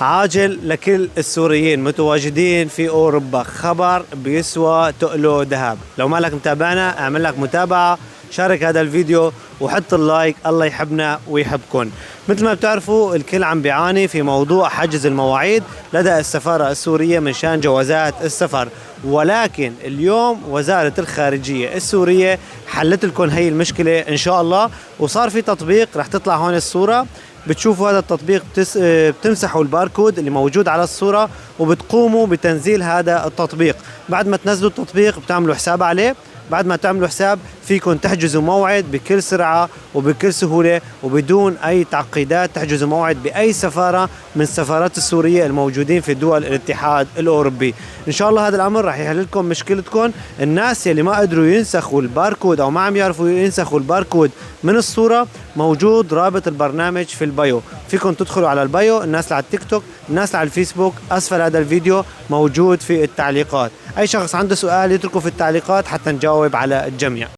عاجل لكل السوريين متواجدين في أوروبا، خبر بيسوى تقله ذهب. لو ما لك متابعنا اعمل لك متابعة، شارك هذا الفيديو وحط اللايك، الله يحبنا ويحبكم. مثل ما بتعرفوا الكل عم بيعاني في موضوع حجز المواعيد لدى السفارة السورية من شان جوازات السفر، ولكن اليوم وزارة الخارجية السورية حلت لكم هي المشكلة إن شاء الله، وصار في تطبيق رح تطلع هون الصورة. بتشوفوا هذا التطبيق بتمسحوا الباركود اللي موجود على الصورة وبتقوموا بتنزيل هذا التطبيق. بعد ما تنزلوا التطبيق بتعملوا حساب عليه، بعد ما تعملوا حساب فيكم تحجزوا موعد بكل سرعة وبكل سهولة وبدون أي تعقيدات. تحجزوا موعد بأي سفارة من السفارات السورية الموجودين في دول الاتحاد الأوروبي. إن شاء الله هذا الأمر رح يحل لكم مشكلتكم. الناس اللي ما قدروا ينسخوا الباركود أو ما عم يعرفوا ينسخوا الباركود من الصورة، موجود رابط البرنامج في البايو، فيكم تدخلوا على البايو. الناس اللي على التيك توك، الناس اللي على الفيسبوك، أسفل هذا الفيديو موجود في التعليقات. أي شخص عنده سؤال يتركه في التعليقات حتى نجاوب على الجميع.